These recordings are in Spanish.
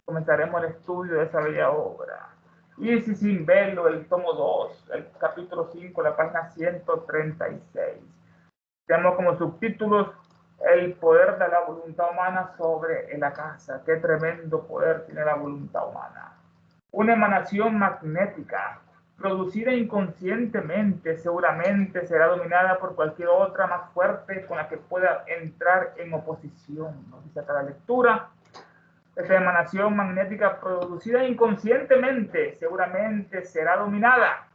Comenzaremos el estudio de esa bella obra. Isis sin velo, el tomo 2, el capítulo 5, la página 136. Tenemos como subtítulos el poder de la voluntad humana sobre la casa. Qué tremendo poder tiene la voluntad humana. Una emanación magnética producida inconscientemente seguramente será dominada por cualquier otra más fuerte con la que pueda entrar en oposición. Nos dice acá la lectura. Esta emanación magnética producida inconscientemente seguramente será dominada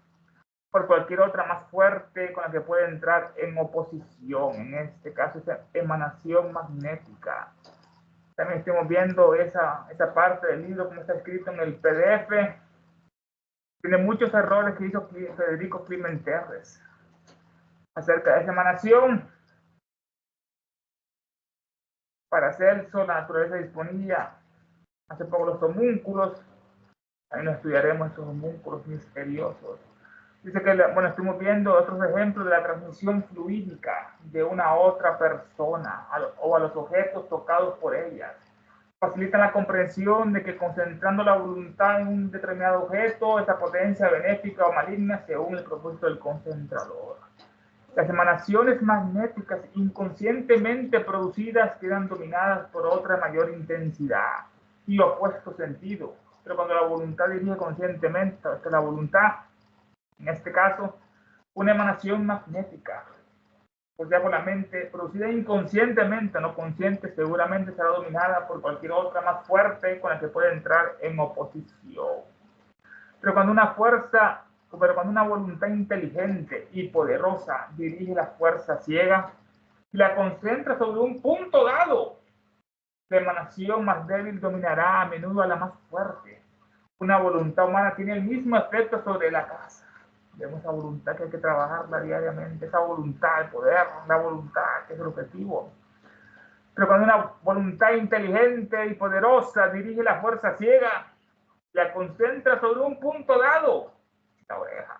por cualquier otra más fuerte con la que puede entrar en oposición. En este caso, esa emanación magnética. También estamos viendo esa parte del libro, como está escrito en el PDF. Tiene muchos errores que hizo Federico Climenterres acerca de esa emanación. Para Celso, la naturaleza disponía hace poco los homúnculos. Ahí nos estudiaremos esos homúnculos misteriosos. Dice que, bueno, estuvimos viendo otros ejemplos de la transmisión fluídica de una a otra persona o a los objetos tocados por ellas. Facilitan la comprensión de que concentrando la voluntad en un determinado objeto, esa potencia benéfica o maligna según el propósito del concentrador. Las emanaciones magnéticas inconscientemente producidas quedan dominadas por otra mayor intensidad y opuesto sentido. Pero cuando la voluntad dirige conscientemente, la voluntad, en este caso, una emanación magnética, o sea, por la mente, producida inconscientemente, no consciente, seguramente será dominada por cualquier otra más fuerte con la que puede entrar en oposición. Pero cuando una voluntad inteligente y poderosa dirige la fuerza ciega y la concentra sobre un punto dado, la emanación más débil dominará a menudo a la más fuerte. Una voluntad humana tiene el mismo efecto sobre la casa. Vemos esa voluntad que hay que trabajarla diariamente, esa voluntad, el poder, la voluntad, que es el objetivo. Pero cuando una voluntad inteligente y poderosa dirige la fuerza ciega, la concentra sobre un punto dado, la oreja.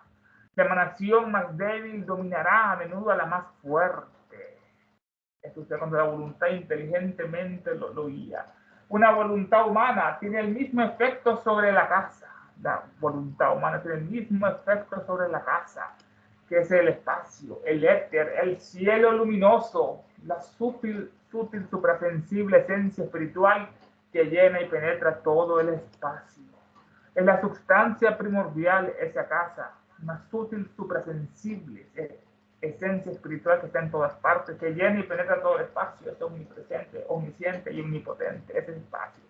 La emanación más débil dominará a menudo a la más fuerte. Esto usted cuando la voluntad inteligentemente lo guía. Una voluntad humana tiene el mismo efecto sobre la casa. La voluntad humana tiene el mismo efecto sobre la casa, que es el espacio, el éter, el cielo luminoso, la sutil suprasensible esencia espiritual que llena y penetra todo el espacio. Es la sustancia primordial esa casa, una sutil suprasensible esencia espiritual que está en todas partes, que llena y penetra todo el espacio, es omnipresente, omnisciente y omnipotente, ese espacio.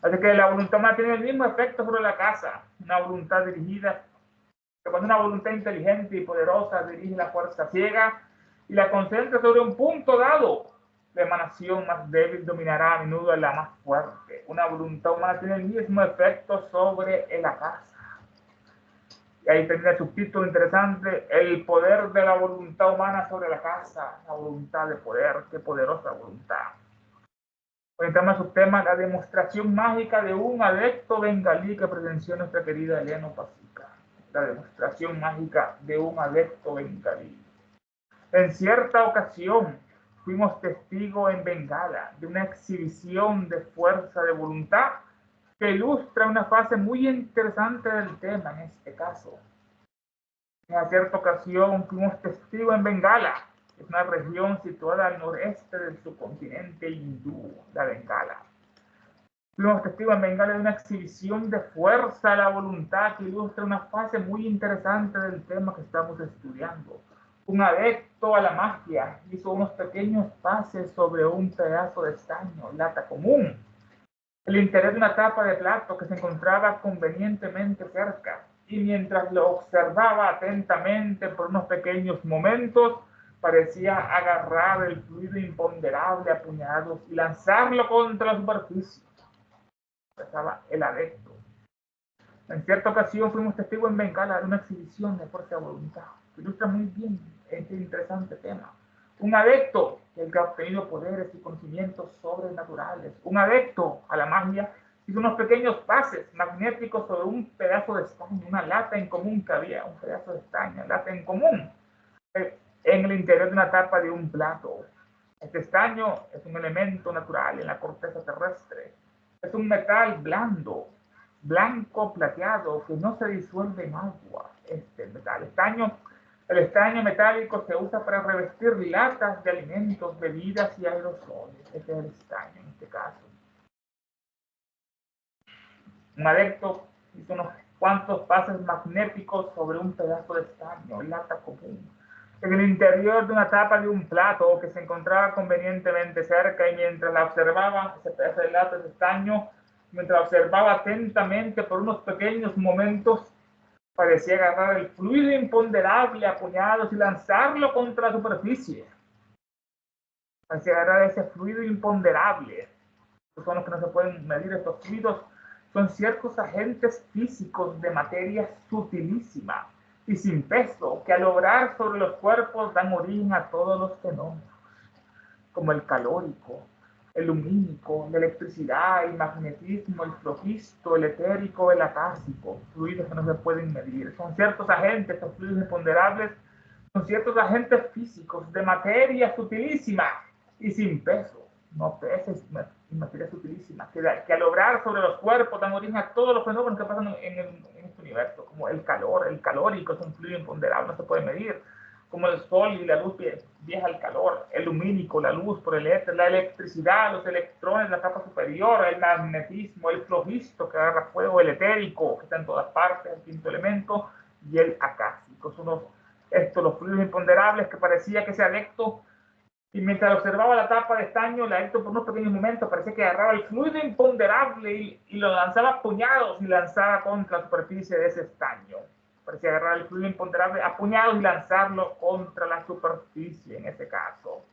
Así que la voluntad humana tiene el mismo efecto sobre la casa, una voluntad dirigida, que cuando una voluntad inteligente y poderosa dirige la fuerza ciega y la concentra sobre un punto dado, la emanación más débil dominará a menudo a la más fuerte. Una voluntad humana tiene el mismo efecto sobre la casa. Y ahí termina el subtítulo interesante, el poder de la voluntad humana sobre la casa, la voluntad de poder, qué poderosa voluntad. Hoy entramos a su tema, la demostración mágica de un adepto bengalí que presenció nuestra querida Elena Opacica. La demostración mágica de un adepto bengalí. En cierta ocasión fuimos testigos en Bengala de una exhibición de fuerza de voluntad que ilustra una fase muy interesante del tema en este caso. En cierta ocasión fuimos testigos en Bengala, es una región situada al noreste del subcontinente hindú, la Bengala. Fuimos testigos en Bengala de una exhibición de fuerza a la voluntad que ilustra una fase muy interesante del tema que estamos estudiando. Un adepto a la magia hizo unos pequeños pases sobre un pedazo de estaño, lata común, el interior de una tapa de plato que se encontraba convenientemente cerca, y mientras lo observaba atentamente por unos pequeños momentos, parecía agarrar el fluido imponderable a puñados y lanzarlo contra la superficie. Estaba el adepto. En cierta ocasión fuimos testigos en Bengala de una exhibición de fuerza de voluntad, que ilustra muy bien este interesante tema. Un adepto que ha obtenido poderes y conocimientos sobrenaturales, un adepto a la magia, hizo unos pequeños pases magnéticos sobre un pedazo de estaño, una lata en común que había, un pedazo de estaño, lata en común, en el interior de una tapa de un plato. Este estaño es un elemento natural en la corteza terrestre Es un metal blando, blanco plateado, que no se disuelve en agua. Este metal estaño. El estaño metálico se usa para revestir latas de alimentos, bebidas y aerosoles. Este es el estaño en este caso. Un adepto hizo unos cuantos pases magnéticos sobre un pedazo de estaño, lata común, en el interior de una tapa de un plato que se encontraba convenientemente cerca, y mientras la observaba, ese pedazo de lata de estaño, mientras la observaba atentamente por unos pequeños momentos, parecía agarrar el fluido imponderable a puñados y lanzarlo contra la superficie. Parecía agarrar ese fluido imponderable. Estos son los que no se pueden medir. Estos fluidos son ciertos agentes físicos de materia sutilísima y sin peso, que al obrar sobre los cuerpos dan origen a todos los fenómenos, como el calórico, el lumínico, la electricidad, el magnetismo, el flogisto, el etérico, el acásico, fluidos que no se pueden medir. Son ciertos agentes, estos fluidos imponderables, son ciertos agentes físicos de materia sutilísima y sin peso, no peces y materia sutilísima, que al obrar sobre los cuerpos dan origen a todos los fenómenos que pasan en este universo, como el calor, el calórico, es un fluido imponderable, no se puede medir, como el sol y la luz viaja al calor, el lumínico, la luz por el éter, la electricidad, los electrones, la capa superior, el magnetismo, el flogisto que agarra fuego, el etérico que está en todas partes, el quinto elemento, y el acásico. Son los fluidos imponderables que parecía que ese adepto, y mientras observaba la tapa de estaño, el adepto por unos pequeños momentos parecía que agarraba el fluido imponderable y lo lanzaba a puñados y lanzaba contra la superficie de ese estaño. Parecía agarrar el fluido imponderable a puñados y lanzarlo contra la superficie en ese caso.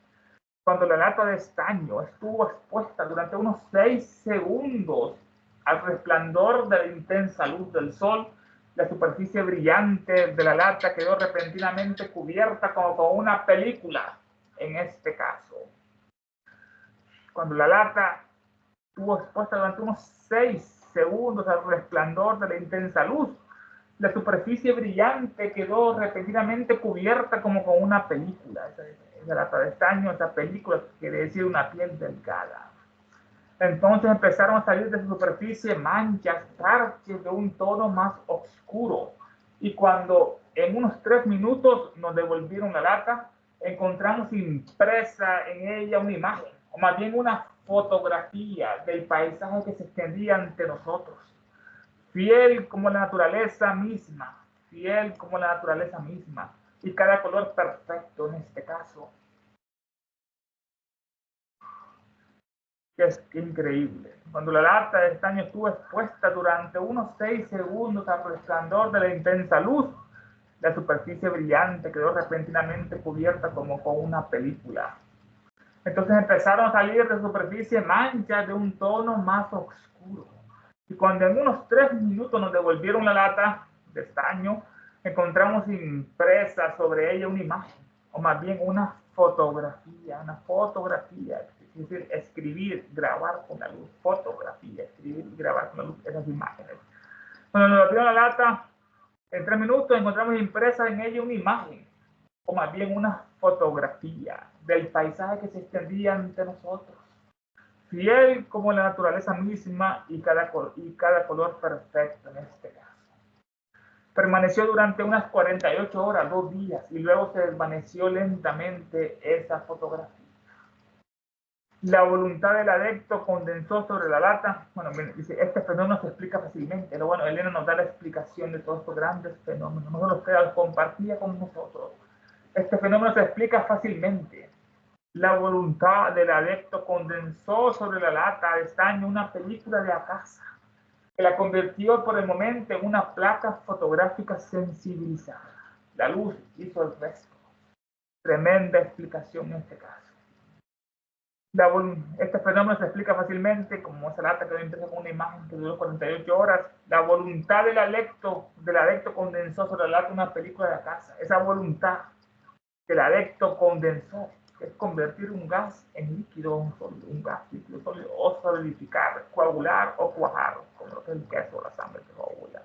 Cuando la lata de estaño estuvo expuesta durante unos 6 segundos al resplandor de la intensa luz del sol, la superficie brillante de la lata quedó repentinamente cubierta como con una película. En este caso, cuando la lata estuvo expuesta durante unos 6 segundos al resplandor de la intensa luz, la superficie brillante quedó repentinamente cubierta como con una película. Esa lata de estaño, esa película quiere decir una piel delgada. Entonces empezaron a salir de su superficie manchas, parches de un tono más oscuro. Y cuando en unos 3 minutos nos devolvieron la lata, encontramos impresa en ella una imagen, o más bien una fotografía del paisaje que se extendía ante nosotros. Fiel como la naturaleza misma, fiel como la naturaleza misma, y cada color perfecto en este caso. Es increíble. Cuando la lata de estaño estuvo expuesta durante unos 6 segundos al resplandor de la intensa luz, la superficie brillante quedó repentinamente cubierta como con una película. Entonces empezaron a salir de la superficie manchas de un tono más oscuro. Y cuando en unos 3 minutos nos devolvieron la lata de estaño, encontramos impresa sobre ella una imagen, o más bien una fotografía, es decir, escribir, grabar con la luz, fotografía, escribir y grabar con la luz esas imágenes. Cuando nos devolvieron la lata, en 3 minutos encontramos impresa en ella una imagen, o más bien una fotografía del paisaje que se extendía ante nosotros, fiel como la naturaleza misma y cada color perfecto en este caso. Permaneció durante unas 48 horas, 2 días, y luego se desvaneció lentamente esa fotografía. La voluntad del adepto condensó sobre la lata. Bueno, dice, este fenómeno se explica fácilmente. Pero bueno, Elena nos da la explicación de todos estos grandes fenómenos. No solo los compartía con nosotros. Este fenómeno se explica fácilmente. La voluntad del adepto condensó sobre la lata de estaño una película de Akasa, que la convirtió por el momento en una placa fotográfica sensibilizada. La luz hizo el resto. Tremenda explicación en este caso. Este fenómeno se explica fácilmente, como esa lata quedó impresa con una imagen que duró 48 horas. La voluntad del adepto condensó sobre la lata una película de Akasa. Esa voluntad que el adepto condensó es convertir un gas en líquido, un gas líquido sólido, o solidificar, coagular o cuajar, como lo que es el queso o la sangre que coagula.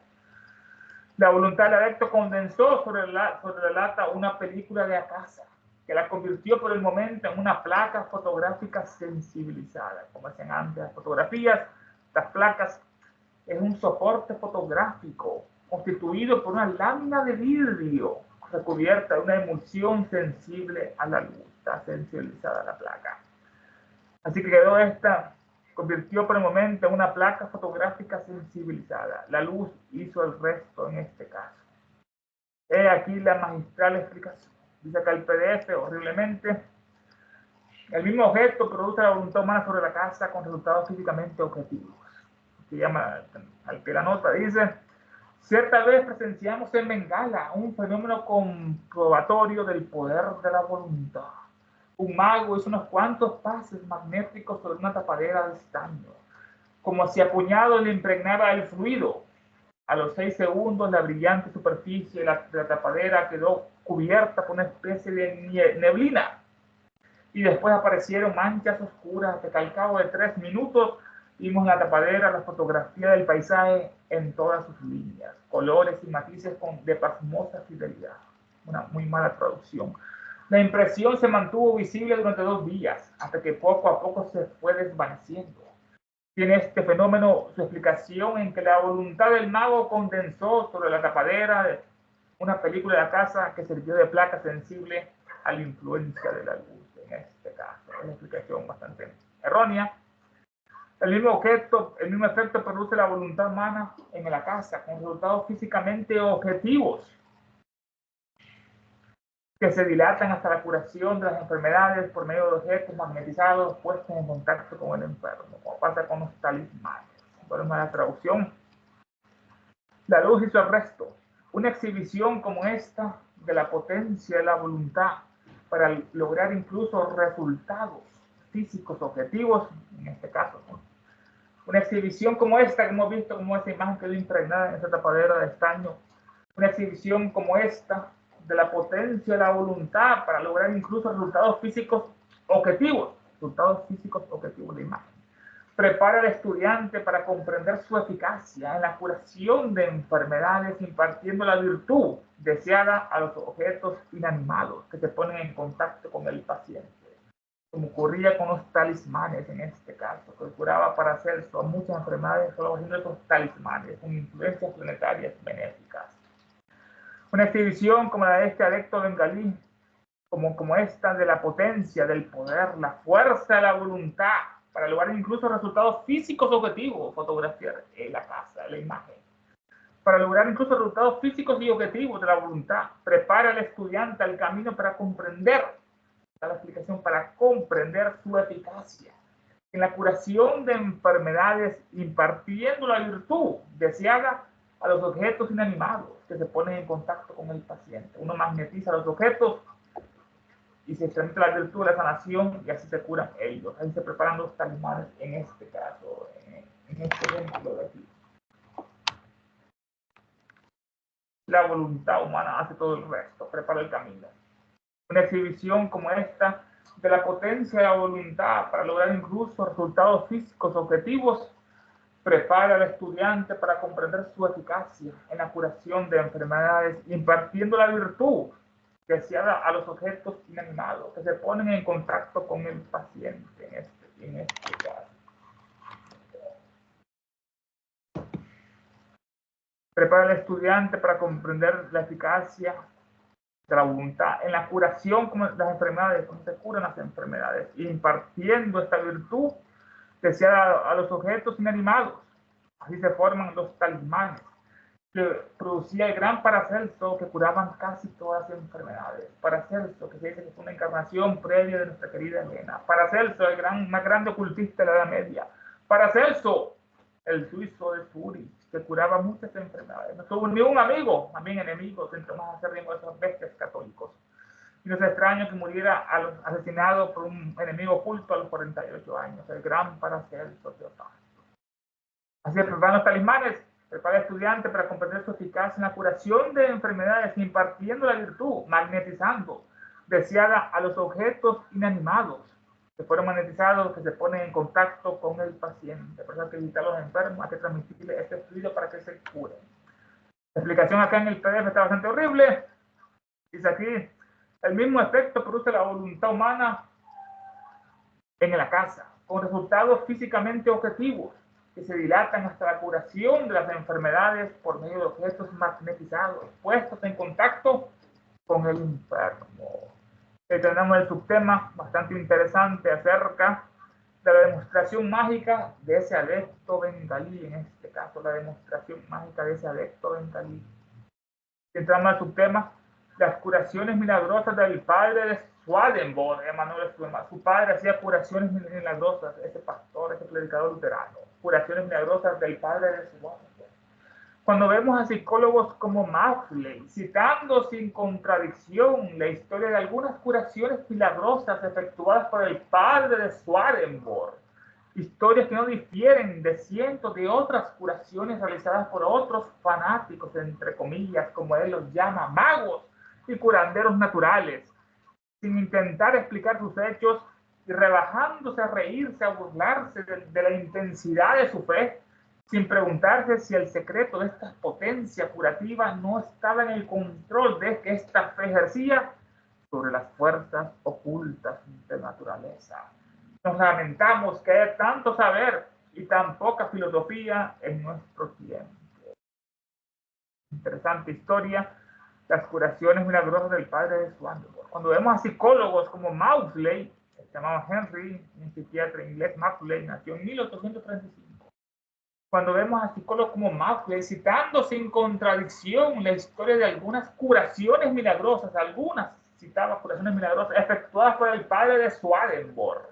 La voluntad del adepto condensó sobre la lata una película de Akasa, que la convirtió por el momento en una placa fotográfica sensibilizada. Como decían antes, las fotografías Las placas es un soporte fotográfico constituido por una lámina de vidrio recubierta de una emulsión sensible a la luz. Está sensibilizada la placa. Así que quedó esta, convirtió por el momento en una placa fotográfica sensibilizada. La luz hizo el resto en este caso. He aquí la magistral explicación. Dice acá el PDF horriblemente. El mismo objeto produce la voluntad humana sobre la casa con resultados físicamente objetivos. Se llama al pie de la nota, dice: cierta vez presenciamos en Bengala un fenómeno comprobatorio del poder de la voluntad. Un mago hizo unos cuantos pases magnéticos sobre una tapadera de estaño, como si a puñado le impregnara el fluido. A los 6 segundos, la brillante superficie de la tapadera quedó cubierta por una especie de neblina, y después aparecieron manchas oscuras que al cabo de 3 minutos vimos en la tapadera la fotografía del paisaje en todas sus líneas, colores y matices de pasmosa fidelidad. Una muy mala traducción. La impresión se mantuvo visible durante 2 días, hasta que poco a poco se fue desvaneciendo. Tiene este fenómeno su explicación en que la voluntad del mago condensó sobre la tapadera de una película de la casa que sirvió de placa sensible a la influencia de la luz. En este caso, es una explicación bastante errónea. El mismo objeto, el mismo efecto produce la voluntad humana en la casa, con resultados físicamente objetivos que se dilatan hasta la curación de las enfermedades por medio de objetos magnetizados puestos en contacto con el enfermo, como pasa con los talismanes. Volvemos a la traducción. La luz hizo el resto. Una exhibición como esta de la potencia de la voluntad para lograr incluso resultados físicos objetivos, en este caso, ¿no? Una exhibición como esta que hemos visto, como esta imagen quedó impregnada en esta tapadera de estaño, una exhibición como esta de la potencia de la voluntad para lograr incluso resultados físicos objetivos de imagen. Prepara al estudiante para comprender su eficacia en la curación de enfermedades, impartiendo la virtud deseada a los objetos inanimados que se ponen en contacto con el paciente, como ocurría con los talismanes en este caso, que curaba para Celso a muchas enfermedades solo haciendo esos talismanes con influencias planetarias benéficas. Una exhibición como la de este adepto bengalí, como esta de la potencia, del poder, la fuerza de la voluntad, para lograr incluso resultados físicos objetivos, fotografiar la casa, la imagen. Para lograr incluso resultados físicos y objetivos de la voluntad, prepara al estudiante al camino para comprender, la explicación, para comprender su eficacia en la curación de enfermedades, impartiendo la virtud deseada a los objetos inanimados que se ponen en contacto con el paciente. Uno magnetiza los objetos y se transmite la virtud de la sanación y así se curan ellos. Ahí se preparan los talismanes en este caso, en este ejemplo de aquí. La voluntad humana hace todo el resto, prepara el camino. Una exhibición como esta de la potencia de la voluntad para lograr incluso resultados físicos objetivos prepara al estudiante para comprender su eficacia en la curación de enfermedades, impartiendo la virtud deseada a los objetos inanimados que se ponen en contacto con el paciente en este caso. Prepara al estudiante para comprender la eficacia de la voluntad en la curación de las enfermedades, cómo se curan las enfermedades, impartiendo esta virtud deseada a los objetos inanimados. Así se forman los talismanes, que producía el gran Paracelso, que curaban casi todas las enfermedades. Paracelso, que se dice que fue una encarnación previa de nuestra querida Elena. Paracelso, más grande ocultista de la Edad Media. Paracelso, el suizo de Zurich, que curaba muchas enfermedades. No tuvo ni un amigo, también enemigos, entre más acérrimos de esos bestias católicos. Y no es extraño que muriera asesinado por un enemigo oculto a los 48 años, el gran Paracelso Teofasto. Así que preparan los talismanes, prepara al estudiante para comprender su eficacia en la curación de enfermedades, impartiendo la virtud, magnetizando, deseada a los objetos inanimados que fueron magnetizados, que se ponen en contacto con el paciente. Por eso hay que visitar a los enfermos, hay que transmitirle este fluido para que se curen. La explicación acá en el PDF está bastante horrible. Dice aquí: el mismo efecto produce la voluntad humana en la casa, con resultados físicamente objetivos que se dilatan hasta la curación de las enfermedades por medio de objetos magnetizados, puestos en contacto con el enfermo. Tenemos el subtema bastante interesante acerca de la demostración mágica de ese adepto bengalí, en este caso la demostración mágica de ese adepto bengalí. Entramos al subtema, las curaciones milagrosas del padre de Swedenborg, Emanuel Swedenborg. Su padre hacía curaciones milagrosas, ese pastor, ese predicador luterano, curaciones milagrosas del padre de Swedenborg. Cuando vemos a psicólogos como Maudsley citando sin contradicción la historia de algunas curaciones milagrosas efectuadas por el padre de Swedenborg, historias que no difieren de cientos de otras curaciones realizadas por otros fanáticos, entre comillas, como él los llama, magos y curanderos naturales, sin intentar explicar sus hechos y rebajándose a reírse, a burlarse de la intensidad de su fe, sin preguntarse si el secreto de esta potencia curativa no estaba en el control de que esta fe ejercía sobre las fuerzas ocultas de la naturaleza. Nos lamentamos que haya tanto saber y tan poca filosofía en nuestro tiempo. Interesante historia, las curaciones milagrosas del padre de Swedenborg. Cuando vemos a psicólogos como Maudsley, se llamaba Henry, un psiquiatra inglés, Maudsley nació en 1835. Cuando vemos a psicólogos como Maudsley citando sin contradicción la historia de algunas curaciones milagrosas, algunas citaba curaciones milagrosas efectuadas por el padre de Swedenborg.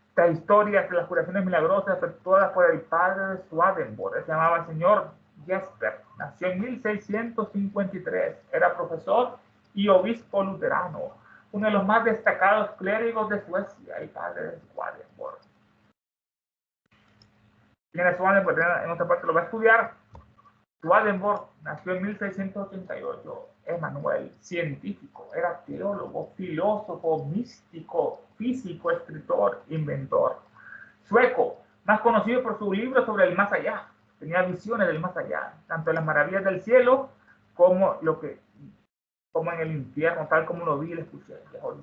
Estas historias de las curaciones milagrosas efectuadas por el padre de Swedenborg, se llamaba el señor Jesper, nació en 1653, era profesor y obispo luterano, uno de los más destacados clérigos de Suecia, el padre de Swedenborg. Swedenborg, en otra parte lo va a estudiar. Swedenborg nació en 1688, Emanuel, científico, era teólogo, filósofo, místico, físico, escritor, inventor. Sueco, más conocido por su libro sobre el más allá. Tenía visiones del más allá, tanto en las maravillas del cielo como en el infierno, tal como lo vi y lo escuché.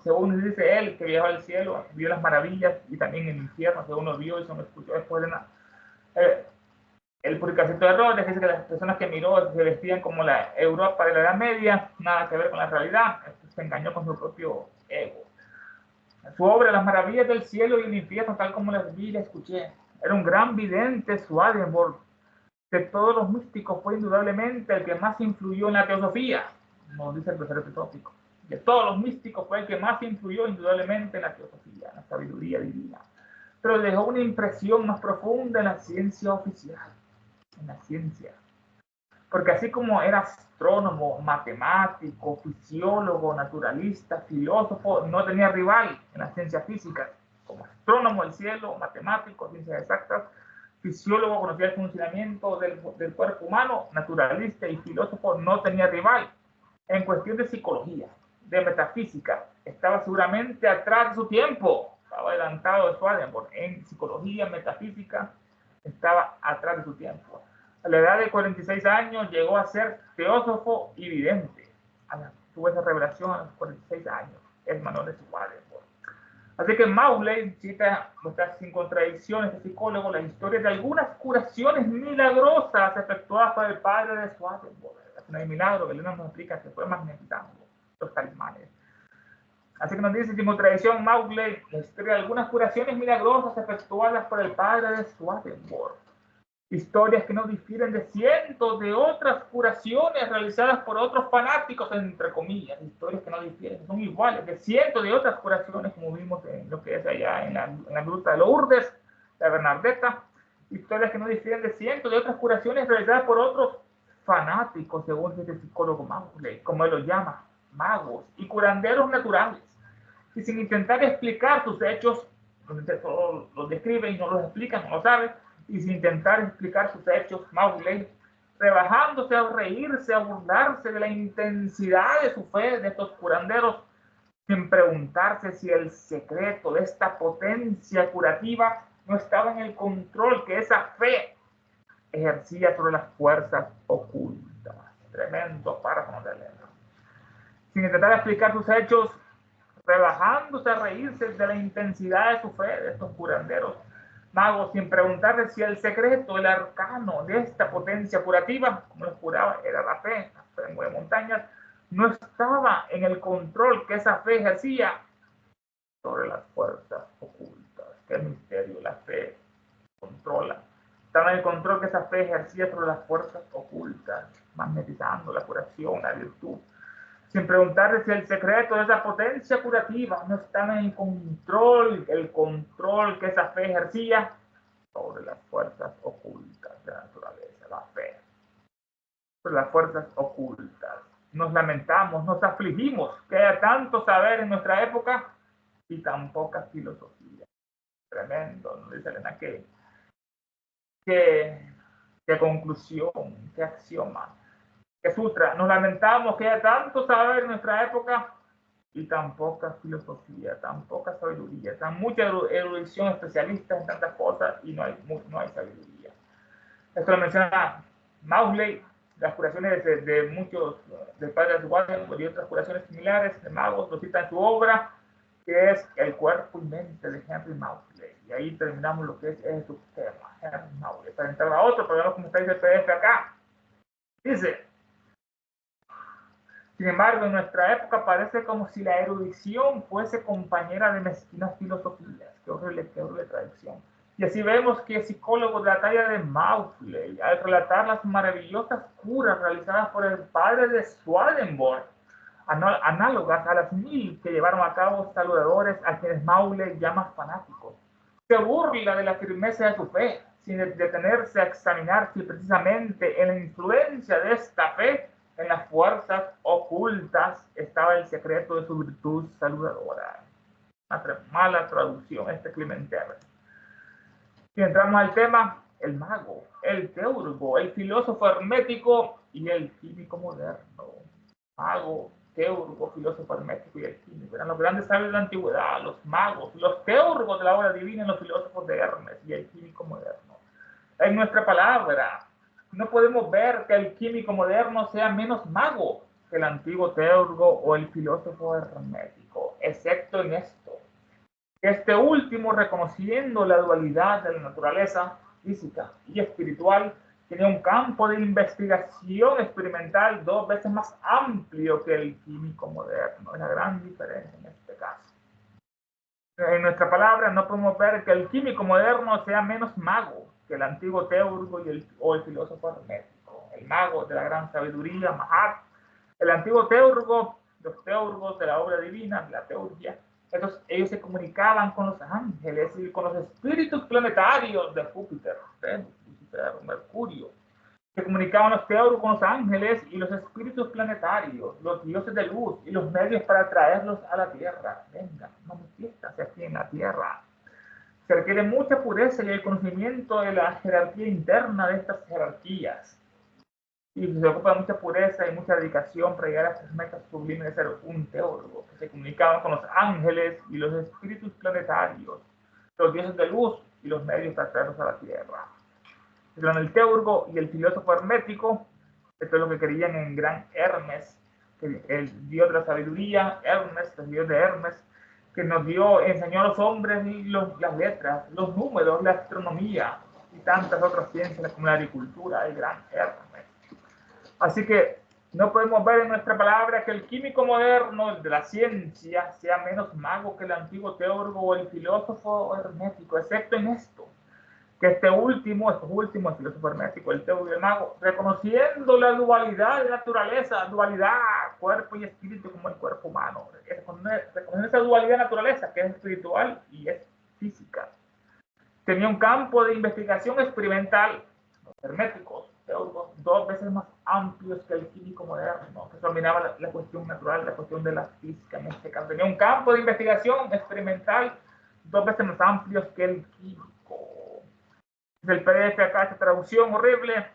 Según dice él, que viajó al cielo, vio las maravillas y también en el infierno, según lo vio y se lo escuchó después de una... el purificamiento de errores dice que las personas que miró se vestían como la Europa de la Edad Media, nada que ver con la realidad, se engañó con su propio ego. Su obra, Las maravillas del cielo y el infierno, tal como las vi y las escuché, era un gran vidente. Swedenborg, de todos los místicos, fue indudablemente el que más influyó en la teosofía, nos dice el profesor tópico. De todos los místicos fue el que más influyó indudablemente en la teosofía, en la sabiduría divina, pero dejó una impresión más profunda en la ciencia oficial, en la ciencia. Porque así como era astrónomo, matemático, fisiólogo, naturalista, filósofo, no tenía rival en las ciencias físicas. Como astrónomo del cielo, matemático, ciencias exactas, fisiólogo, conocía el funcionamiento del cuerpo humano, naturalista y filósofo, no tenía rival. En cuestión de psicología, de metafísica, estaba seguramente atrás de su tiempo, estaba adelantado de Swedenborg. En psicología, metafísica, estaba atrás de su tiempo. A la edad de 46 años llegó a ser teósofo y vidente. Tuvo esa revelación a los 46 años, el Manuel de Swedenborg. Así que Maudsley cita, sin contradicciones de psicólogo, la historia de algunas curaciones milagrosas efectuadas por el padre de Swedenborg. No hay milagro que él nos explica que fue magnetizando los talismanes. Así que nos dice sin contradicción Maudsley la historia de algunas curaciones milagrosas efectuadas por el padre de Swedenborg. Historias que no difieren de cientos de otras curaciones realizadas por otros fanáticos, entre comillas. Historias que no difieren, son iguales de cientos de otras curaciones, como vimos en lo que es allá en la gruta de Lourdes, la Bernardeta. Historias que no difieren de cientos de otras curaciones realizadas por otros fanáticos, según este psicólogo Maudsley, como él los llama, magos y curanderos naturales. Y sin intentar explicar sus hechos, solo los describe y no los explica, no lo sabe, y sin intentar explicar sus hechos, Maudsley, rebajándose a reírse, a burlarse de la intensidad de su fe de estos curanderos, sin preguntarse si el secreto de esta potencia curativa no estaba en el control que esa fe ejercía sobre las fuerzas ocultas. Tremendo párrafo de leer. Sin intentar explicar sus hechos, rebajándose a reírse de la intensidad de su fe de estos curanderos, mago sin preguntarle si el secreto, el arcano de esta potencia curativa, como les juraba, era la fe en mueve montañas, no estaba en el control que esa fe ejercía sobre las fuerzas ocultas. Qué misterio, la fe controla. Estaba en el control que esa fe ejercía sobre las fuerzas ocultas, magnetizando la curación, la virtud, sin preguntarle si el secreto de esa potencia curativa no estaba en el control que esa fe ejercía sobre las fuerzas ocultas de la naturaleza, la fe, sobre las fuerzas ocultas. Nos lamentamos, nos afligimos que haya tanto saber en nuestra época y tan poca filosofía. Tremendo, ¿no? Dice Elena, qué conclusión, qué axioma, qué sutra. Nos lamentamos que haya tanto saber en nuestra época y tan poca filosofía, tan poca sabiduría, tan mucha erudición especialista en tantas cosas y no hay sabiduría. Esto lo menciona Maudsley, las curaciones de muchos del padre de Swedenborg y otras curaciones similares de magos, lo cita en su obra, que es El cuerpo y mente de Henry Maudsley. Y ahí terminamos lo que es el subtema, Henry Maudsley. Para entrar a otro, pero vemos cómo está el PDF acá. Dice: sin embargo, en nuestra época parece como si la erudición fuese compañera de mezquinas filosofías. Qué horrible traducción. Y así vemos que psicólogos de la talla de Maudsley, al relatar las maravillosas curas realizadas por el padre de Swedenborg, análogas a las 1000 que llevaron a cabo saludadores a quienes Maudsley llama fanáticos, se burla de la firmeza de su fe, sin detenerse a examinar si precisamente en la influencia de esta fe en las fuerzas ocultas estaba el secreto de su virtud saludadora. Una mala traducción, Clemente. Si entramos al tema, el mago, el teurgo, el filósofo hermético y el químico moderno. Mago, teurgo, filósofo hermético y el químico. Eran los grandes sabios de la antigüedad, los magos, los teurgos de la obra divina, los filósofos de Hermes y el químico moderno. En nuestra palabra, no podemos ver que el químico moderno sea menos mago que el antiguo teurgo o el filósofo hermético, excepto en esto: este último, reconociendo la dualidad de la naturaleza física y espiritual, tenía un campo de investigación experimental 2 veces más amplio que el químico moderno. Es la gran diferencia en este caso. En nuestra palabra, no podemos ver que el químico moderno sea menos mago que el antiguo teurgo o el filósofo hermético. El mago de la gran sabiduría, Mahat, el antiguo teurgo, los teurgos de la obra divina, la teurgia, ellos se comunicaban con los ángeles y con los espíritus planetarios de Júpiter, Venus, Júpiter, Mercurio. Se comunicaban los teurgos con los ángeles y los espíritus planetarios, los dioses de luz y los medios para traerlos a la tierra. Venga, manifiéstase aquí en la tierra. Se requiere mucha pureza y el conocimiento de la jerarquía interna de estas jerarquías. Y se ocupa de mucha pureza y mucha dedicación para llegar a estas metas sublimes de ser un teólogo, que se comunicaban con los ángeles y los espíritus planetarios, los dioses de luz y los medios para traerlos a la tierra. El teurgo y el filósofo hermético, esto es lo que creían en gran Hermes, el dios de la sabiduría, Hermes, el dios de Hermes, que enseñó a los hombres las letras, los números, la astronomía y tantas otras ciencias como la agricultura, el gran Hermes. Así que no podemos ver en nuestra palabra que el químico moderno, el de la ciencia, sea menos mago que el antiguo teólogo o el filósofo hermético, excepto en esto: que estos últimos, el filósofo hermético, el teólogo y el mago, reconociendo la dualidad de naturaleza, dualidad, cuerpo y espíritu como el cuerpo humano, reconociendo esa dualidad de naturaleza que es espiritual y es física. Tenía un campo de investigación experimental, los herméticos, teólogos, 2 veces más amplios que el químico moderno, que dominaba la cuestión natural, la cuestión de la física en este caso. Tenía un campo de investigación experimental 2 veces más amplios que el químico. Del PDF acá, esta traducción horrible.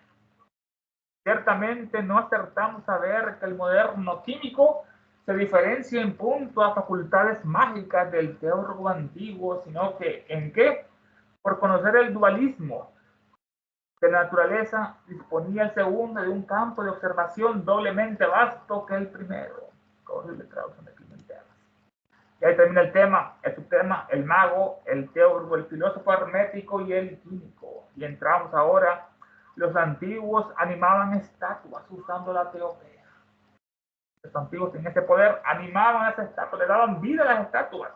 Ciertamente no acertamos a ver que el moderno químico se diferencia en punto a facultades mágicas del teólogo antiguo, sino que ¿en qué? Por conocer el dualismo de la naturaleza, disponía el segundo de un campo de observación doblemente vasto que el primero. Horrible traducción de Clemente. Y ahí termina el tema, el subtema, el mago, el teólogo, el filósofo hermético y el químico. Y entramos ahora, los antiguos animaban estatuas usando la teopea. Los antiguos tenían ese poder, animaban esas estatuas, le daban vida a las estatuas.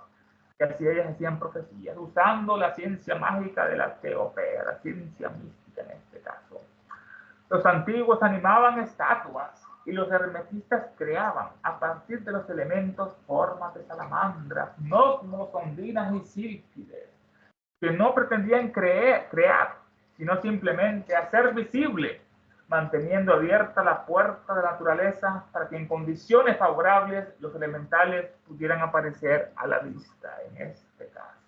Y así ellas hacían profecías, usando la ciencia mágica de la teopea, la ciencia mística en este caso. Los antiguos animaban estatuas y los hermetistas creaban a partir de los elementos formas de salamandras, gnomos, ondinas y sílfides, que no pretendían crear, sino simplemente hacer visible, manteniendo abierta la puerta de la naturaleza para que en condiciones favorables los elementales pudieran aparecer a la vista en este caso.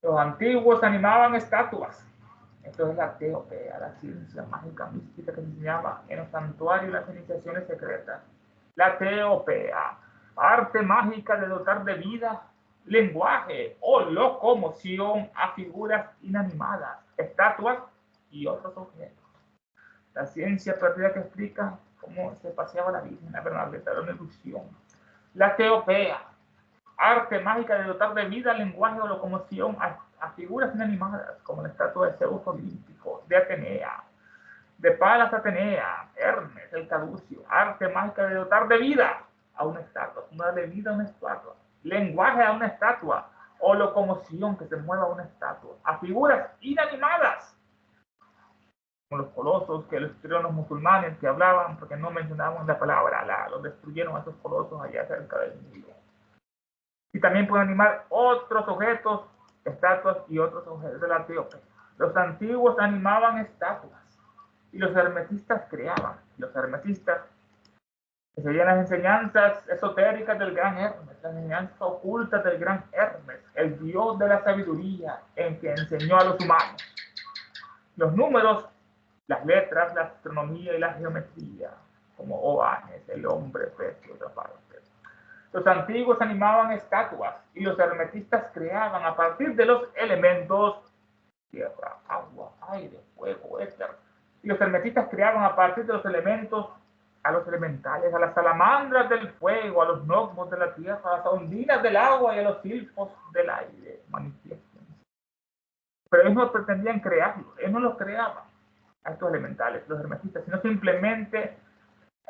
Los antiguos animaban estatuas. Esto es la teopea, la ciencia mágica mística que se enseñaba en los santuarios y las iniciaciones secretas. La teopea, arte mágica de dotar de vida, lenguaje o locomoción a figuras inanimadas, estatuas y otros objetos. La ciencia perdida que explica cómo se paseaba la Virgen, la Bernadette, era una ilusión. La teopea, arte mágica de dotar de vida, lenguaje o locomoción a figuras inanimadas, como la estatua de Zeus olímpico, de Atenea, de Palas Atenea, Hermes, el Caducio, arte mágica de dotar de vida a una estatua, darle vida a una estatua, lenguaje a una estatua, o locomoción que se mueva a una estatua, a figuras inanimadas, como los colosos que los destruyeron los musulmanes que hablaban, porque no mencionaban la palabra Alá, los destruyeron a esos colosos allá cerca del Nilo. Y también pueden animar otros objetos, estatuas y otros objetos de la teopea. Los antiguos animaban estatuas y los hermetistas creaban. Los hermetistas que seguían las enseñanzas esotéricas del gran Hermes, las enseñanzas ocultas del gran Hermes, el dios de la sabiduría en que enseñó a los humanos. Los números, las letras, la astronomía y la geometría, como Oanes, el hombre, pez y otra parte. Los antiguos animaban estatuas y los hermetistas creaban a partir de los elementos tierra, agua, aire, fuego, éter. Y los hermetistas creaban a partir de los elementos a los elementales, a las salamandras del fuego, a los gnomos de la tierra, a las ondinas del agua y a los silfos del aire. Manifiesten. Pero ellos no pretendían crearlos, ellos no los creaban a estos elementales, los hermetistas, sino simplemente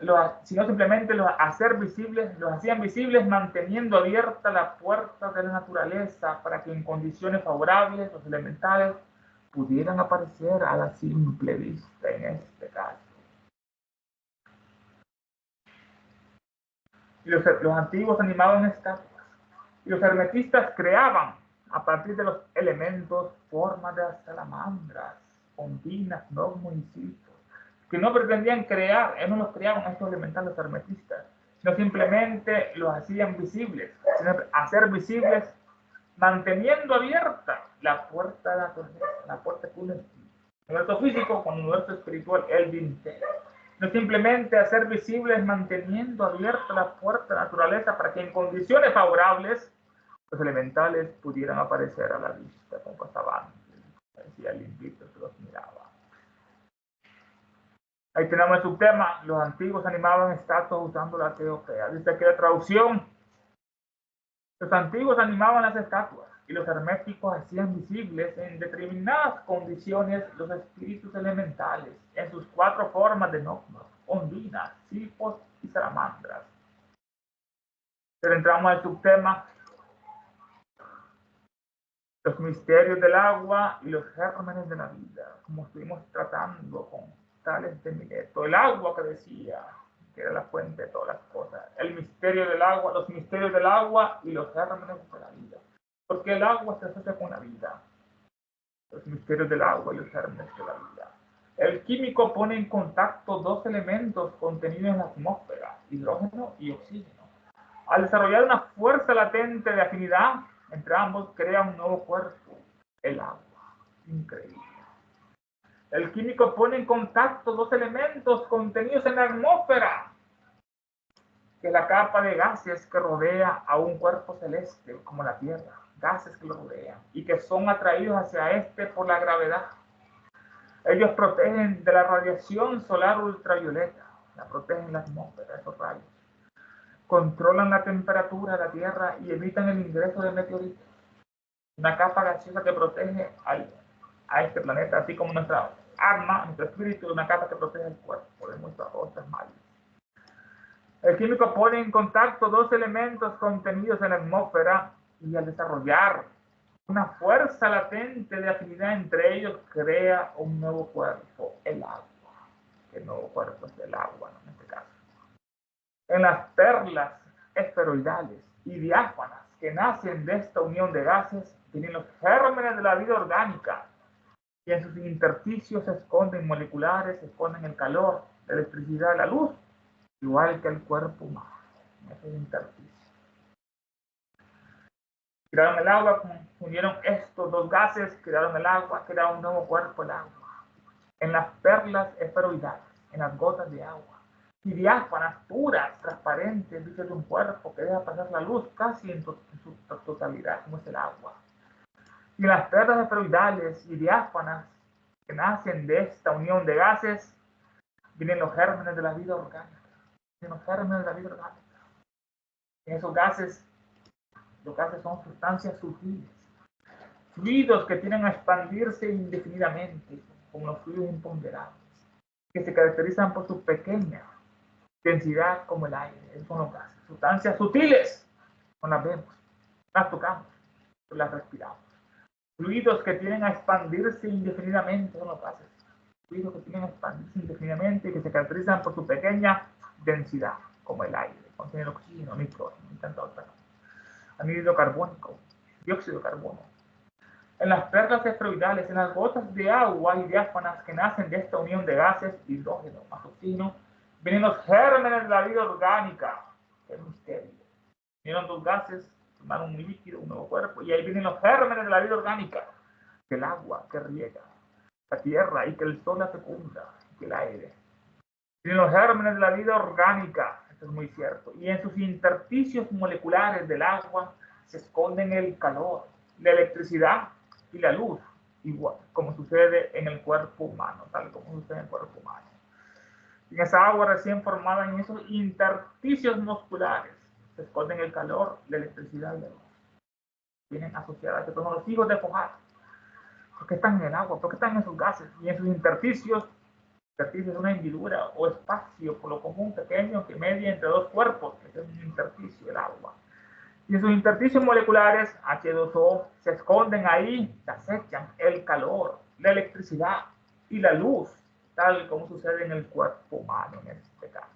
los hacían visibles manteniendo abierta la puerta de la naturaleza para que en condiciones favorables los elementales pudieran aparecer a la simple vista en este caso. Y los antiguos animaban estatuas y los hermetistas creaban a partir de los elementos formas de las salamandras, ondinas, gnomos y silfos, que no pretendían crear, ellos no los creaban estos elementales los hermetistas, sino simplemente los hacían visibles, sino hacer visibles manteniendo abierta la puerta de la naturaleza, la puerta que une el universo físico con el universo espiritual, el dintel. No simplemente hacer visibles manteniendo abierta la puerta de la naturaleza para que en condiciones favorables los elementales pudieran aparecer a la vista como pasaban, decía el invito que los miraba. Ahí tenemos el subtema, los antiguos animaban estatuas usando la teopea. Dice aquí la traducción, los antiguos animaban las estatuas y los herméticos hacían visibles en determinadas condiciones los espíritus elementales en sus cuatro formas de gnomos, ondinas, silfos y salamandras. Pero entramos al subtema, los misterios del agua y los gérmenes de la vida, como estuvimos tratando con Tales de Mileto, el agua que decía que era la fuente de todas las cosas, el misterio del agua, los misterios del agua y los gérmenes de la vida, porque el agua se asocia con la vida, los misterios del agua y los gérmenes de la vida. El químico pone en contacto dos elementos contenidos en la atmósfera, hidrógeno y oxígeno. Al desarrollar una fuerza latente de afinidad entre ambos, crea un nuevo cuerpo, el agua. Increíble. El químico pone en contacto dos elementos contenidos en la atmósfera, que es la capa de gases que rodea a un cuerpo celeste como la Tierra, gases que lo rodean y que son atraídos hacia este por la gravedad. Ellos protegen de la radiación solar ultravioleta, la protegen la atmósfera, esos rayos. controlan la temperatura de la Tierra y evitan el ingreso de meteoritos. Una capa gaseosa que protege a este planeta, así como nuestra alma, nuestro espíritu, una capa que protege el cuerpo de muchas cosas malas. El químico pone en contacto dos elementos contenidos en la atmósfera y al desarrollar una fuerza latente de afinidad entre ellos crea un nuevo cuerpo, el agua. El nuevo cuerpo es el agua, ¿no? En este caso. En las perlas esferoidales y diáfanas que nacen de esta unión de gases tienen los gérmenes de la vida orgánica y en sus intersticios se esconden moleculares, se esconden el calor, la electricidad, la luz, igual que el cuerpo humano, en esos intersticios. Crearon el agua, unieron estos dos gases, crearon el agua, crearon un nuevo cuerpo, el agua. En las perlas esferoidales, en las gotas de agua, y diáfanas, puras, transparentes, dice de un cuerpo que deja pasar la luz casi en su totalidad, como es el agua. Y en las perlas esferoidales y diáfanas que nacen de esta unión de gases, vienen los gérmenes de la vida orgánica. Vienen los gérmenes de la vida orgánica. En esos gases, los gases son sustancias sutiles, fluidos que tienden a expandirse indefinidamente, como los fluidos imponderables, que se caracterizan por su pequeña densidad como el aire. Esos son los gases. Sustancias sutiles, no las vemos, las tocamos, las respiramos. Fluidos que tienden a expandirse indefinidamente son los gases. Fluidos que tienden a expandirse indefinidamente y que se caracterizan por su pequeña densidad, como el aire. Contiene oxígeno, nitrógeno y tantas otras. Anhídrido carbónico, dióxido de carbono. En las perlas esferoidales, en las gotas de agua y diáfanas que nacen de esta unión de gases, hidrógeno más oxígeno, vienen los gérmenes de la vida orgánica. ¡Qué misterio! Vinieron dos gases, formaron un líquido, un nuevo cuerpo, y ahí vienen los gérmenes de la vida orgánica, que el agua que riega la tierra y que el sol la fecunda, que el aire. Vienen los gérmenes de la vida orgánica, esto es muy cierto, y en sus intersticios moleculares del agua se esconden el calor, la electricidad y la luz, igual como sucede en el cuerpo humano, tal como sucede en el cuerpo humano. En esa agua recién formada, en esos intersticios musculares, se esconden el calor, la electricidad y la luz. Vienen asociadas, que son los hijos de Fojar. ¿Por qué están en el agua? ¿Por qué están en esos gases? Y en sus intersticios es una hendidura o espacio, por lo común pequeño, que media entre dos cuerpos, que es un intersticio, el agua. Y en sus intersticios moleculares, H2O, se esconden ahí, se acechan el calor, la electricidad y la luz, tal como sucede en el cuerpo humano en este caso.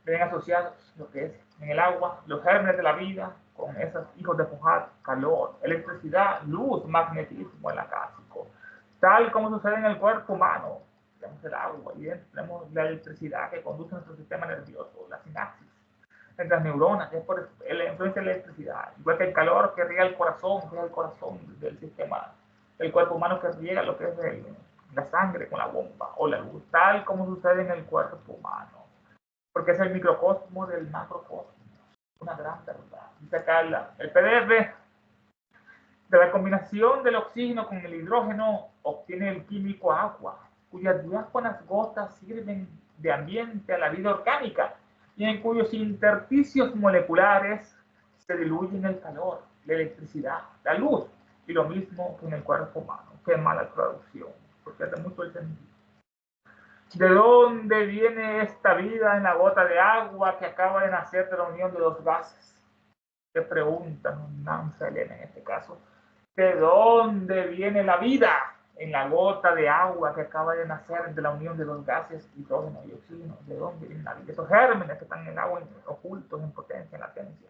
Ven asociados lo que es en el agua, los gérmenes de la vida, con esos hijos de Fojar, calor, electricidad, luz, magnetismo, el acásico, tal como sucede en el cuerpo humano. Tenemos el agua y tenemos la electricidad que conduce nuestro sistema nervioso, la sinapsis, entre las neuronas, que es por la influencia de la electricidad, igual que el calor que riega el corazón, que es el corazón del sistema del cuerpo humano que riega lo que es la sangre con la bomba, o la luz, tal como sucede en el cuerpo humano, porque es el microcosmo del macrocosmo, una gran verdad. Dice acá el PDF, de la combinación del oxígeno con el hidrógeno obtiene el químico agua, cuyas diáfanas gotas sirven de ambiente a la vida orgánica y en cuyos intersticios moleculares se diluyen el calor, la electricidad, la luz, y lo mismo que en el cuerpo humano. Qué mala traducción, porque hace mucho el sentido. ¿De dónde viene esta vida en la gota de agua que acaba de nacer de la unión de dos gases? Te preguntan Nancy Elena en este caso. ¿De dónde viene la vida en la gota de agua que acaba de nacer de la unión de dos gases, hidrógeno y oxígeno? ¿De dónde viene la vida? Esos gérmenes que están en el agua ocultos, en potencia, en latencia.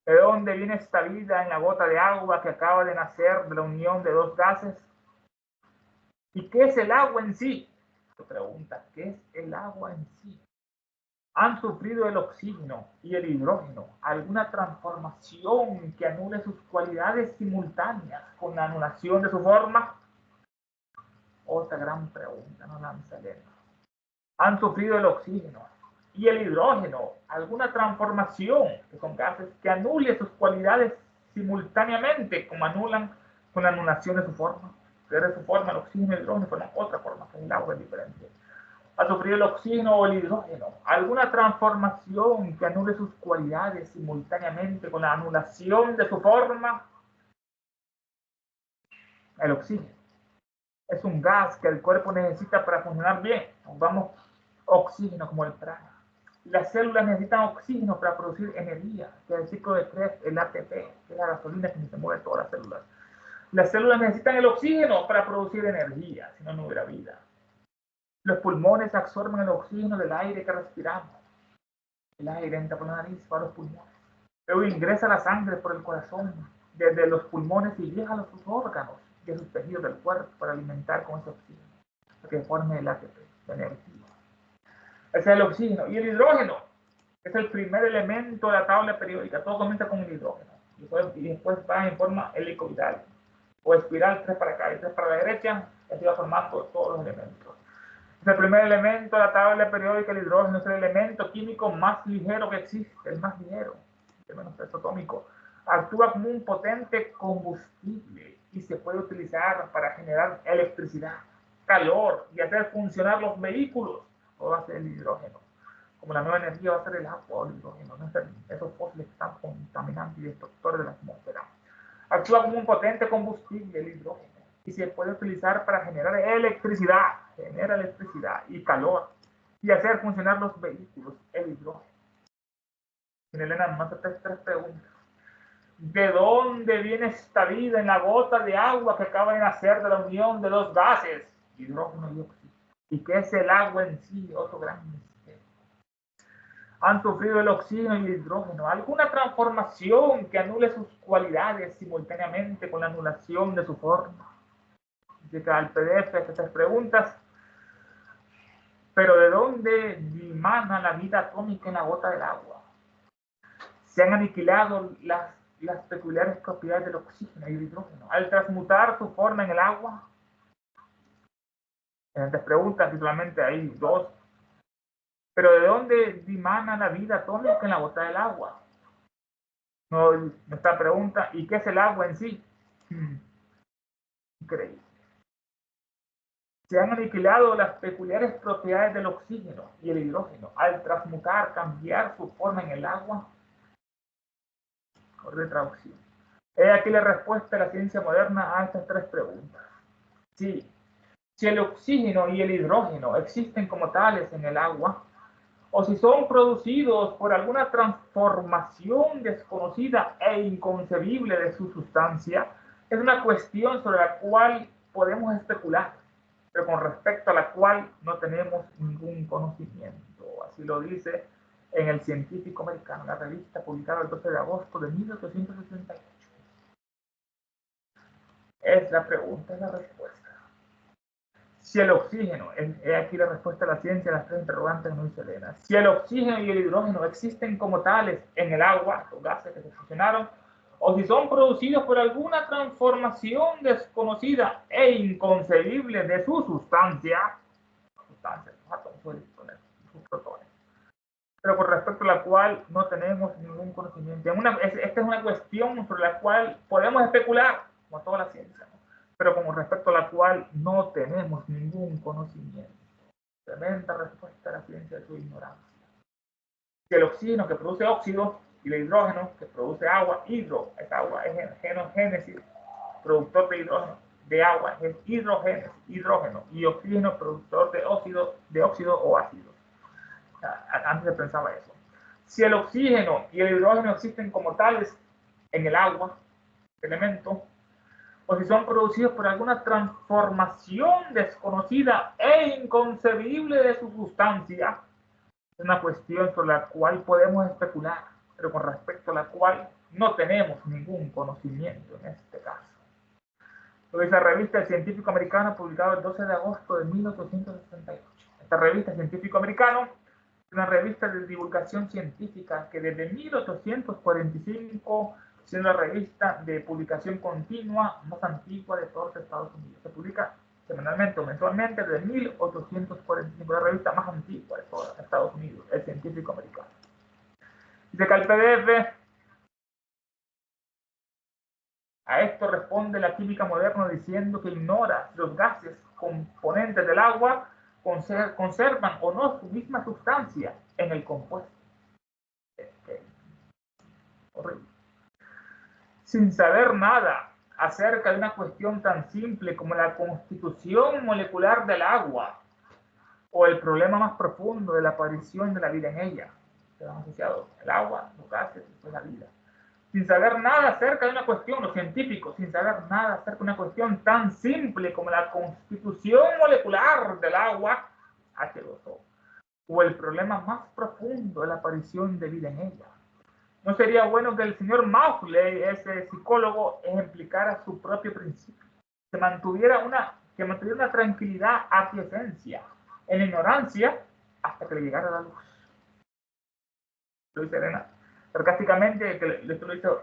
¿De dónde viene esta vida en la gota de agua que acaba de nacer de la unión de dos gases? ¿Y qué es el agua en sí? Te pregunta, ¿qué es el agua en sí? ¿Han sufrido el oxígeno y el hidrógeno alguna transformación que anule sus cualidades simultáneas con la anulación de su forma? Otra gran pregunta, no lanza Elena. ¿Han sufrido el oxígeno y el hidrógeno alguna transformación, que son gases, que anule sus cualidades simultáneamente como anulan con la anulación de su forma? De su forma, el oxígeno y el hidrógeno forman otra forma, que el agua es diferente. a sufrir el oxígeno o el hidrógeno, alguna transformación que anule sus cualidades simultáneamente con la anulación de su forma. El oxígeno es un gas que el cuerpo necesita para funcionar bien. Vamos, oxígeno como el prana. Las células necesitan oxígeno para producir energía, que es el ciclo de Krebs, el ATP, que es la gasolina que se mueve todas las células. Las células necesitan el oxígeno para producir energía, si no, no hubiera vida. Los pulmones absorben el oxígeno del aire que respiramos. El aire entra por la nariz, va a los pulmones. Luego ingresa la sangre por el corazón, desde los pulmones y llega a los órganos y a sus tejidos del cuerpo para alimentar con ese oxígeno, para que forme el ATP, la energía. Ese es el oxígeno. Y el hidrógeno es el primer elemento de la tabla periódica. Todo comienza con el hidrógeno. Y después va en forma helicoidal o espiral, 3 para acá y 3 para la derecha, y así va formando todos los elementos. Es el primer elemento de la tabla periódica. El hidrógeno es el elemento químico más ligero que existe, el más ligero, el menos peso atómico. Actúa como un potente combustible y se puede utilizar para generar electricidad, calor y hacer funcionar los vehículos. Todo va a ser el hidrógeno. Como la nueva energía va a ser el agua o el hidrógeno, no ser esos fósiles que están contaminantes y destructores de la atmósfera. Actúa como un potente combustible el hidrógeno y se puede utilizar para generar electricidad, genera electricidad y calor y hacer funcionar los vehículos, el hidrógeno. En Elena nos hace tres preguntas. ¿De dónde viene esta vida en la gota de agua que acaba de nacer de la unión de dos gases, hidrógeno y oxígeno? ¿Y qué es el agua en sí? Otro gran misterio. Han sufrido el oxígeno y el hidrógeno alguna transformación que anule sus cualidades simultáneamente con la anulación de su forma. Llega al PDF estas preguntas. Pero ¿de dónde dimana la vida atómica en la gota del agua? Se han aniquilado las peculiares propiedades del oxígeno y el hidrógeno al transmutar su forma en el agua. En estas preguntas, solamente hay dos. Pero ¿de dónde dimana la vida atómica en la gota del agua? Nuestra pregunta, ¿y qué es el agua en sí? Increíble. Se han aniquilado las peculiares propiedades del oxígeno y el hidrógeno al transmutar, cambiar su forma en el agua. De traducción. He aquí la respuesta de la ciencia moderna a estas tres preguntas. Sí, si el oxígeno y el hidrógeno existen como tales en el agua, o si son producidos por alguna transformación desconocida e inconcebible de su sustancia, es una cuestión sobre la cual podemos especular, pero con respecto a la cual no tenemos ningún conocimiento. Así lo dice en El Científico Americano, la revista publicada el 12 de agosto de 1868. Es la pregunta, es la respuesta. Si el oxígeno, he aquí la respuesta de la ciencia a las tres interrogantes que nos dice Elena. Si el oxígeno y el hidrógeno existen como tales en el agua, los gases que se fusionaron, o si son producidos por alguna transformación desconocida e inconcebible de su sustancia, los átomos, sus protones, pero con respecto a la cual no tenemos ningún conocimiento. Esta es una cuestión sobre la cual podemos especular, como toda la ciencia, ¿no? Pero con respecto a la cual no tenemos ningún conocimiento. Tremenda respuesta a la ciencia de su ignorancia. Si el oxígeno que produce óxido y el hidrógeno que produce agua, es agua, es genogénesis, productor de hidrógeno, de agua, es hidrógeno, y oxígeno, productor de óxido o ácido. Antes se pensaba eso. Si el oxígeno y el hidrógeno existen como tales en el agua, elemento, o si son producidos por alguna transformación desconocida e inconcebible de su sustancia, es una cuestión sobre la cual podemos especular, pero con respecto a la cual no tenemos ningún conocimiento en este caso. Lo dice la revista El Científico Americano, publicado el 12 de agosto de 1868. Esta revista Científico Americano es una revista de divulgación científica que desde 1845 es la revista de publicación continua más antigua de todos los Estados Unidos. Se publica semanalmente o mensualmente desde 1845, la revista más antigua de todos los Estados Unidos, El Científico Americano. Dice que al PDF, a esto responde la química moderna diciendo que ignora si los gases componentes del agua conservan o no su misma sustancia en el compuesto. Horrible. Sin saber nada acerca de una cuestión tan simple como la constitución molecular del agua o el problema más profundo de la aparición de la vida en ella. Se han asociado el agua, los gases, después la vida. Sin saber nada acerca de una cuestión, los científicos, sin saber nada acerca de una cuestión tan simple como la constitución molecular del agua, H2O, o el problema más profundo de la aparición de vida en ella. ¿No sería bueno que el señor Macaulay, ese psicólogo, ejemplificara su propio principio? Que mantuviera una tranquilidad, aquiescencia, en la ignorancia, hasta que le llegara la luz. Lo dice Elena. Sarcásticamente,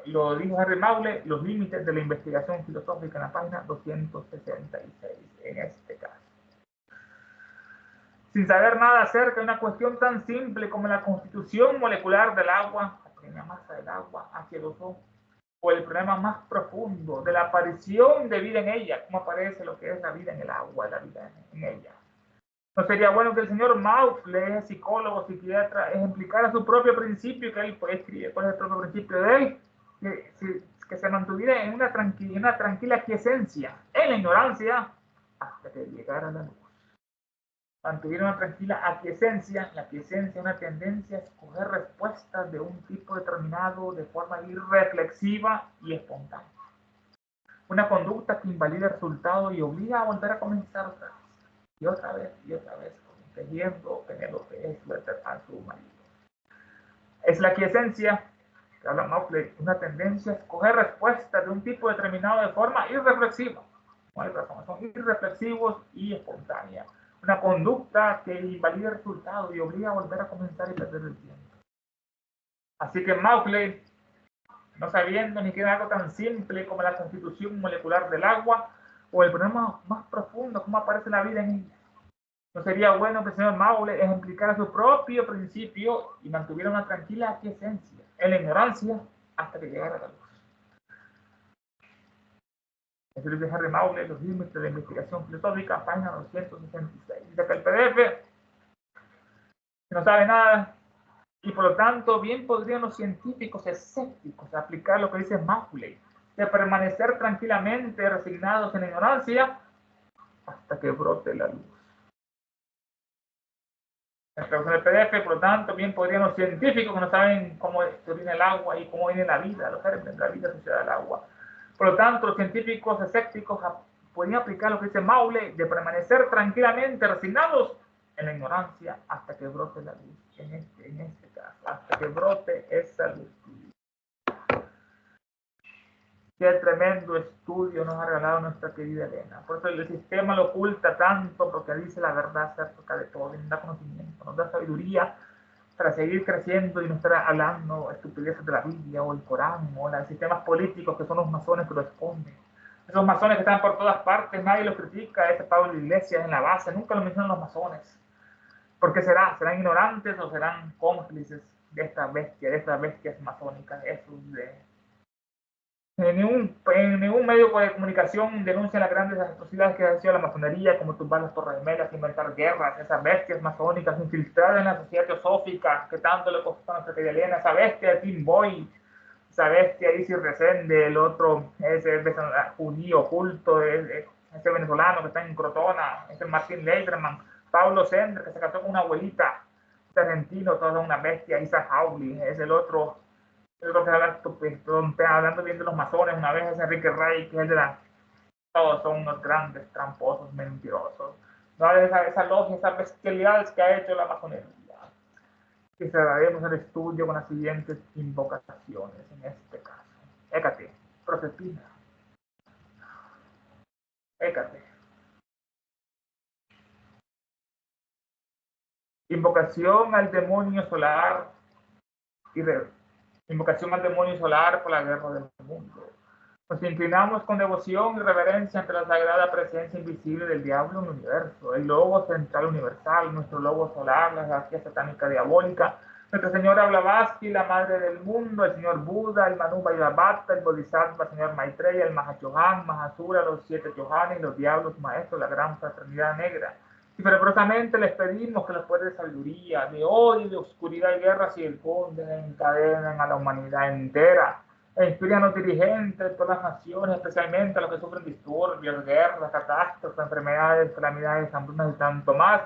lo dijo Henry Macaulay, los límites de la investigación filosófica en la página 266, en este caso. Sin saber nada acerca de una cuestión tan simple como la constitución molecular del agua, la pequeña masa del agua, H2O, o el problema más profundo de la aparición de vida en ella, cómo aparece lo que es la vida en el agua, la vida en ella. ¿No sería bueno que el señor Macaulay, psicólogo, psiquiatra, ejemplificara su propio principio, que él escribe cuál es el propio principio de él, que se mantuviera en una tranquila quiesencia, en la ignorancia, hasta que llegara la luz? Mantuviera una tranquila aquiescencia. La aquiescencia es una tendencia a escoger respuestas de un tipo determinado de forma irreflexiva y espontánea. Una conducta que invalida el resultado y obliga a volver a comenzar otra vez. Y otra vez, tejiendo Penélope suéter a su marido. Es la quiesencia, que habla Macaulay, una tendencia a escoger respuestas de un tipo determinado de forma irreflexiva. No hay razón, son irreflexivos y espontáneas. Una conducta que invalida el resultado y obliga a volver a comenzar y perder el tiempo. Así que Macaulay, no sabiendo ni siquiera algo tan simple como la constitución molecular del agua o el problema más profundo, cómo aparece la vida en ella, ¿no sería bueno que el señor Macaulay ejemplificara su propio principio y mantuviera una tranquila aquiescencia en la ignorancia hasta que llegara la luz? El libro de Henry Macaulay, los límites de la investigación filosófica, página 266. Dice que el PDF no sabe nada y por lo tanto bien podrían los científicos escépticos aplicar lo que dice Macaulay, de permanecer tranquilamente resignados en la ignorancia hasta que brote la luz. La traducción del PDF, por lo tanto, bien podrían los científicos que no saben cómo viene el agua y cómo viene la vida, los gérmenes de la vida asociada al agua. Por lo tanto, los científicos escépticos podrían aplicar lo que dice Macaulay, de permanecer tranquilamente resignados en la ignorancia hasta que brote la luz. En este caso, hasta que brote esa luz. Qué tremendo estudio nos ha regalado nuestra querida Elena. Por eso el sistema lo oculta tanto, porque dice la verdad acerca de todo, nos da conocimiento, nos da sabiduría para seguir creciendo y no estar hablando estupideces de la Biblia o el Corán o los sistemas políticos que son los masones que lo esconden. Esos masones que están por todas partes, nadie los critica, ese Pablo Iglesias en la base, nunca lo mencionan los masones. ¿Por qué será? ¿Serán ignorantes o serán cómplices de estas bestias masónicas? En ningún medio de comunicación denuncian las grandes atrocidades que ha sido la masonería, como tumbar las torres gemelas, inventar guerras, esas bestias masónicas infiltradas en la sociedad teosófica, que tanto le costó a nuestra querida Elena, esa bestia de Tim Boy, esa bestia Isis Resende, el otro, ese judío oculto, ese venezolano que está en Crotona, ese Martín Leiderman, Paulo Sender, que se casó con una abuelita, ese argentino, toda una bestia, Isaac Hawley, es el otro que hablando bien de los masones, una vez es Enrique Rey, que es el de todos son unos grandes tramposos, mentirosos. No, esa logia, esas bestialidades que ha hecho la masonería. Y cerraremos el estudio con las siguientes invocaciones, en este caso. Hécate, Proserpina. Hécate. Invocación al demonio solar y invocación al demonio solar por la guerra del mundo. Nos inclinamos con devoción y reverencia ante la sagrada presencia invisible del diablo en el universo, el lobo central universal, nuestro lobo solar, la jerarquía satánica diabólica, Nuestra Señora Blavatsky, la Madre del Mundo, el Señor Buda, el Manu Vairabhata, el Bodhisattva, el Señor Maitreya, el Mahachohan, Mahasura, los 7 Chohanes, los diablos maestros, la gran fraternidad negra, Y fervorosamente les pedimos que los poderes de sabiduría, de odio, de oscuridad y guerra circunden, encadenen a la humanidad entera, e inspiran a los dirigentes de todas las naciones, especialmente a los que sufren disturbios, guerras, catástrofes, enfermedades, calamidades, hambrunas y tanto más,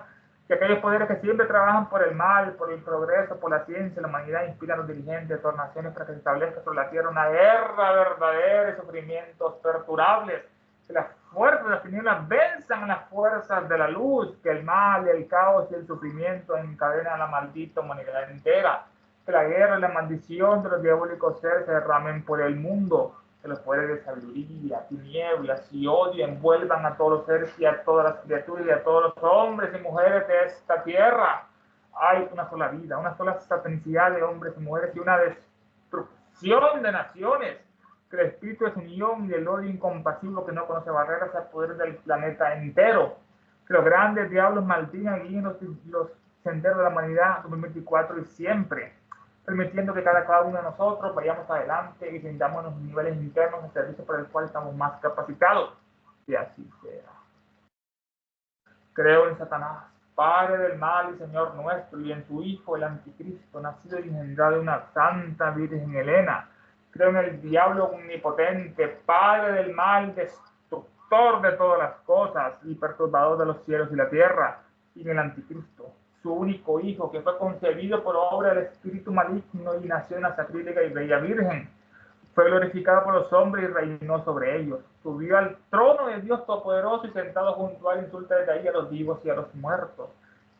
que aquellos poderes que siempre trabajan por el mal, por el progreso, por la ciencia, la humanidad, inspiran a los dirigentes de todas las naciones para que se establezca sobre la tierra una guerra verdadera y sufrimientos perdurables, que las fuerzas de las tinieblas venzan a las fuerzas de la luz, que el mal, el caos y el sufrimiento encadenan a la maldita humanidad entera, que la guerra y la maldición de los diabólicos seres se derramen por el mundo, que los poderes de sabiduría, tinieblas y odio envuelvan a todos los seres y a todas las criaturas y a todos los hombres y mujeres de esta tierra. Hay una sola vida, una sola satanicidad de hombres y mujeres y una destrucción de naciones. Que el espíritu de unión y el odio incompasible que no conoce barreras se apodere del planeta entero. Que los grandes diablos maldigan y guíen los senderos de la humanidad 2024 y siempre, permitiendo que cada uno de nosotros vayamos adelante y sintamos los niveles internos de servicio para el cual estamos más capacitados. Que así sea. Creo en Satanás, padre del mal y señor nuestro, y en su hijo, el anticristo, nacido y engendrado de una santa virgen Helena. Creo en el diablo omnipotente, padre del mal, destructor de todas las cosas y perturbador de los cielos y la tierra, y en el anticristo, su único hijo, que fue concebido por obra del espíritu maligno y nació en la sacrílega y bella virgen. Fue glorificado por los hombres y reinó sobre ellos. Subió al trono de Dios Todopoderoso y sentado junto a él insulta desde ahí a los vivos y a los muertos.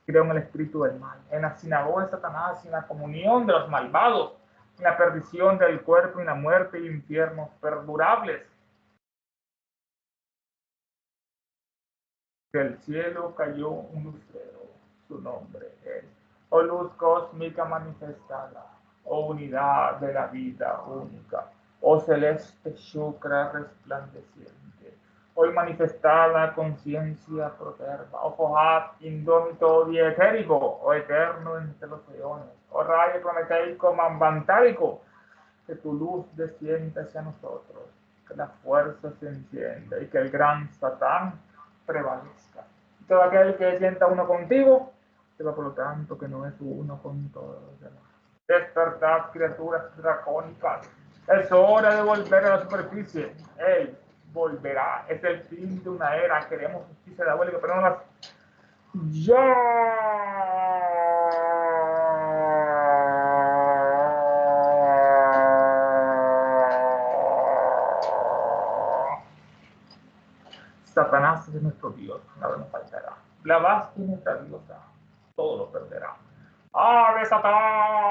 Creo en el espíritu del mal, en la sinagoga de Satanás y en la comunión de los malvados, en la perdición del cuerpo y en la muerte y infiernos perdurables. Del cielo cayó un lucero, su nombre es, oh luz cósmica manifestada, oh unidad de la vida única, oh celeste Shukra resplandeciente, hoy manifestada conciencia proterva, oh Fohat indómito dietérico, oh eterno entre los eones, oh rayo prometeico mambantárico, que tu luz descienda hacia nosotros, que la fuerza se encienda y que el gran Satán prevalezca. Todo aquel que sienta uno contigo, sepa por lo tanto que no es uno con todos los demás. Despertad, criaturas dracónicas. Es hora de volver a la superficie. Él volverá. Es el fin de una era. Queremos justicia diabólica, pero no las... ¡Ya! Satanás es nuestro Dios, nada nos faltará. Blavatsky es nuestra diosa, todo lo perderá. ¡Ave Satán!